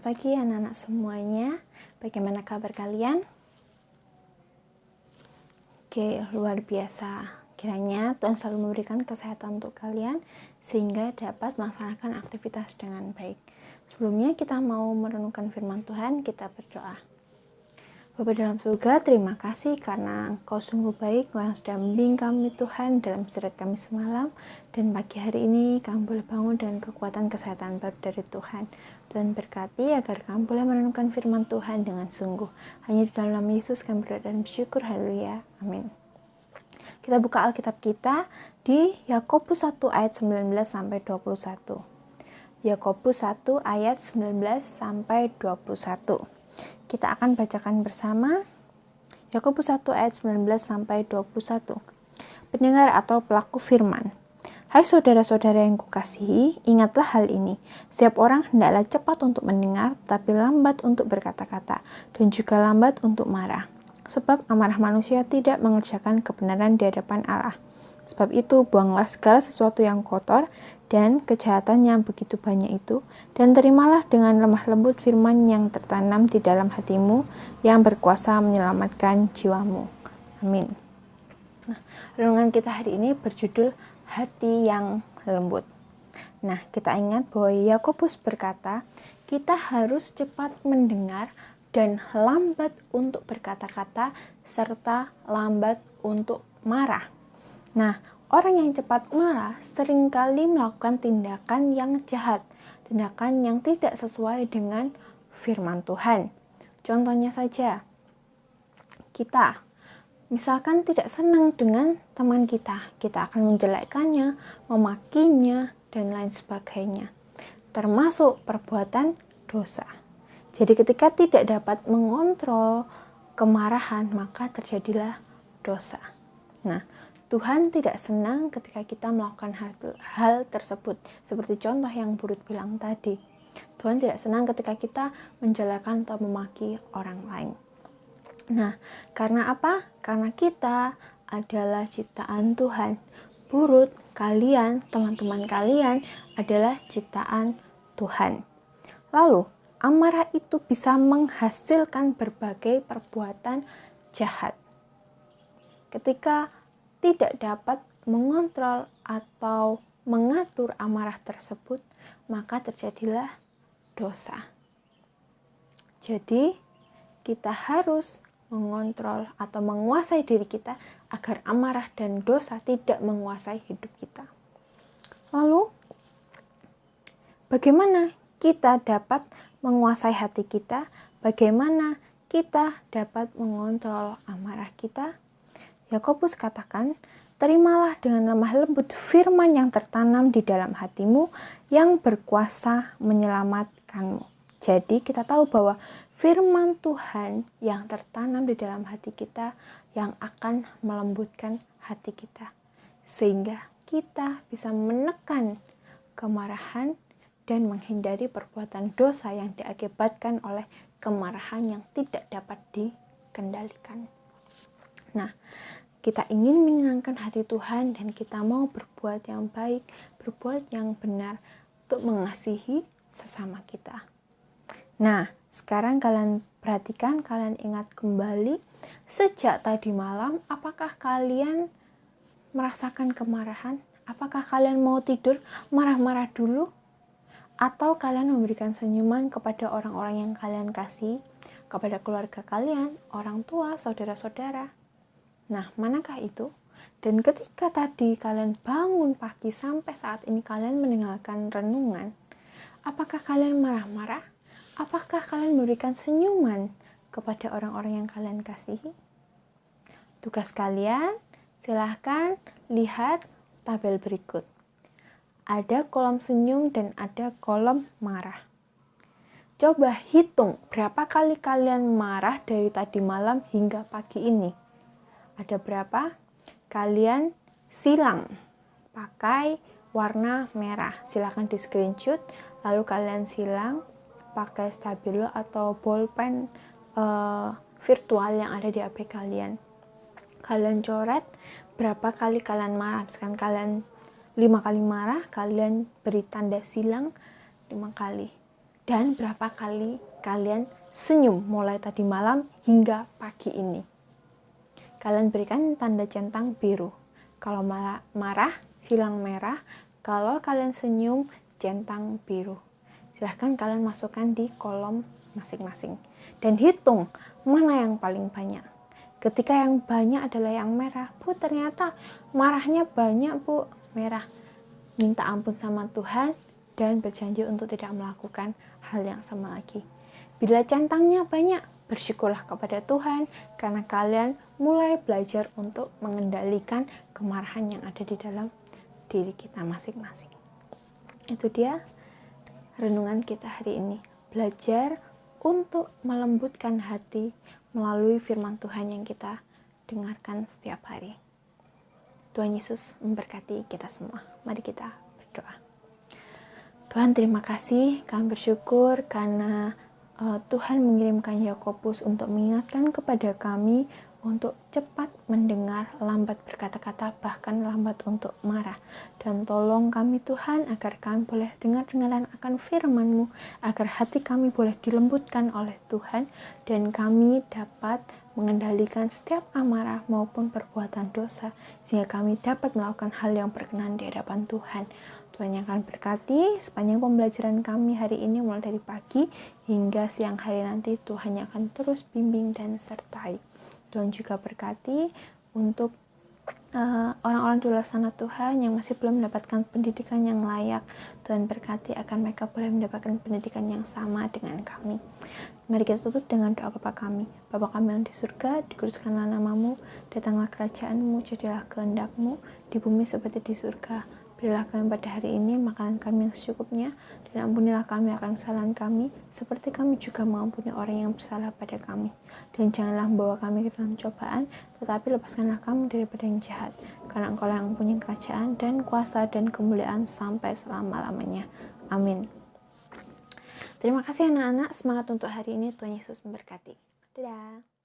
pagi anak-anak semuanya. Bagaimana kabar kalian? Oke, luar biasa. Kiranya Tuhan selalu memberikan kesehatan untuk kalian sehingga dapat melaksanakan aktivitas dengan baik. Sebelumnya kita mau merenungkan firman Tuhan, kita berdoa. Bapa dalam surga, terima kasih karena Engkau sungguh baik, Engkau yang sudah membimbing kami Tuhan dalam istirahat kami semalam, dan pagi hari ini kami boleh bangun dengan kekuatan kesehatan baru dari Tuhan. Tuhan berkati agar kami boleh merenungkan firman Tuhan dengan sungguh. Hanya di dalam nama Yesus kami berdoa dan bersyukur, haleluya, amin. Kita buka Alkitab kita di Yakobus 1 ayat 19 sampai 21. Yakobus 1 ayat 19 sampai 21. Kita akan bacakan bersama Yakobus 1 ayat 19 sampai 21. Pendengar atau pelaku firman. Hai saudara-saudara yang kukasihi, ingatlah hal ini. Setiap orang hendaklah cepat untuk mendengar, tapi lambat untuk berkata-kata, dan juga lambat untuk marah. Sebab amarah manusia tidak mengerjakan kebenaran di hadapan Allah. Sebab itu, buanglah segala sesuatu yang kotor dan kejahatan yang begitu banyak itu, dan terimalah dengan lemah lembut firman yang tertanam di dalam hatimu, yang berkuasa menyelamatkan jiwamu. Amin. Nah, renungan kita hari ini berjudul Hati yang Lembut. Nah, kita ingat bahwa Yakobus berkata, kita harus cepat mendengar dan lambat untuk berkata-kata, serta lambat untuk marah. Nah, orang yang cepat marah seringkali melakukan tindakan yang jahat, tindakan yang tidak sesuai dengan firman Tuhan. Contohnya saja, kita misalkan tidak senang dengan teman kita akan menjelekkannya, memakinya, dan lain sebagainya. Termasuk perbuatan dosa. Jadi ketika tidak dapat mengontrol kemarahan, maka terjadilah dosa. Nah, Tuhan tidak senang ketika kita melakukan hal tersebut. Seperti contoh yang Burut bilang tadi. Tuhan tidak senang ketika kita menjelekkan atau memaki orang lain. Nah, karena apa? Karena kita adalah ciptaan Tuhan. Burut, kalian, teman-teman kalian adalah ciptaan Tuhan. Lalu, amarah itu bisa menghasilkan berbagai perbuatan jahat. Ketika tidak dapat mengontrol atau mengatur amarah tersebut, maka terjadilah dosa. Jadi, kita harus mengontrol atau menguasai diri kita agar amarah dan dosa tidak menguasai hidup kita. Lalu, bagaimana kita dapat menguasai hati kita? Bagaimana kita dapat mengontrol amarah kita? Yakobus katakan, terimalah dengan lemah lembut firman yang tertanam di dalam hatimu yang berkuasa menyelamatkanmu. Jadi kita tahu bahwa firman Tuhan yang tertanam di dalam hati kita yang akan melembutkan hati kita. Sehingga kita bisa menekan kemarahan dan menghindari perbuatan dosa yang diakibatkan oleh kemarahan yang tidak dapat dikendalikan. Nah, kita ingin menyenangkan hati Tuhan dan kita mau berbuat yang baik, berbuat yang benar untuk mengasihi sesama kita. Nah, sekarang kalian perhatikan, kalian ingat kembali sejak tadi malam, apakah kalian merasakan kemarahan? Apakah kalian mau tidur marah-marah dulu? Atau kalian memberikan senyuman kepada orang-orang yang kalian kasih, kepada keluarga kalian, orang tua, saudara-saudara? Nah, manakah itu? Dan ketika tadi kalian bangun pagi sampai saat ini kalian mendengarkan renungan, apakah kalian marah-marah? Apakah kalian memberikan senyuman kepada orang-orang yang kalian kasihi? Tugas kalian, silahkan lihat tabel berikut. Ada kolom senyum dan ada kolom marah. Coba hitung berapa kali kalian marah dari tadi malam hingga pagi ini. Ada berapa? Kalian silang pakai warna merah. Silahkan di screenshot, lalu kalian silang pakai stabilo atau bolpen virtual yang ada di HP kalian. Kalian coret berapa kali kalian marah. Misalkan kalian 5 kali marah, kalian beri tanda silang 5 kali. Dan berapa kali kalian senyum mulai tadi malam hingga pagi ini? Kalian berikan tanda centang biru. Kalau marah, silang merah. Kalau kalian senyum, centang biru. Silahkan kalian masukkan di kolom masing-masing. Dan hitung mana yang paling banyak. Ketika yang banyak adalah yang merah. Bu, ternyata marahnya banyak, Bu. Merah. Minta ampun sama Tuhan dan berjanji untuk tidak melakukan hal yang sama lagi. Bila centangnya banyak, bersyukurlah kepada Tuhan karena kalian mulai belajar untuk mengendalikan kemarahan yang ada di dalam diri kita masing-masing. Itu dia renungan kita hari ini. Belajar untuk melembutkan hati melalui firman Tuhan yang kita dengarkan setiap hari. Tuhan Yesus memberkati kita semua. Mari kita berdoa. Tuhan, terima kasih, kami bersyukur karena Tuhan mengirimkan Yakobus untuk mengingatkan kepada kami untuk cepat mendengar, lambat berkata-kata, bahkan lambat untuk marah. Dan tolong kami Tuhan agar kami boleh dengar-dengaran akan firman-Mu, agar hati kami boleh dilembutkan oleh Tuhan, dan kami dapat mengendalikan setiap amarah maupun perbuatan dosa, sehingga kami dapat melakukan hal yang berkenan di hadapan Tuhan. Tuhan yang akan berkati sepanjang pembelajaran kami hari ini mulai dari pagi hingga siang hari nanti. Tuhan yang akan terus bimbing dan sertai. Tuhan juga berkati untuk orang-orang di luar sana Tuhan yang masih belum mendapatkan pendidikan yang layak. Tuhan berkati akan mereka boleh mendapatkan pendidikan yang sama dengan kami. Mari kita tutup dengan doa Bapa kami. Bapa kami yang di surga, dikuduskanlah nama-Mu, datanglah kerajaan-Mu, jadilah kehendak-Mu di bumi seperti di surga. Berilah kami pada hari ini makanan kami yang secukupnya, dan ampunilah kami akan kesalahan kami, seperti kami juga mengampuni orang yang bersalah pada kami. Dan janganlah membawa kami ke dalam cobaan, tetapi lepaskanlah kami daripada yang jahat, karena Engkau yang mempunyai kerajaan dan kuasa dan kemuliaan sampai selama-lamanya. Amin. Terima kasih anak-anak, semangat untuk hari ini. Tuhan Yesus memberkati. Dadah.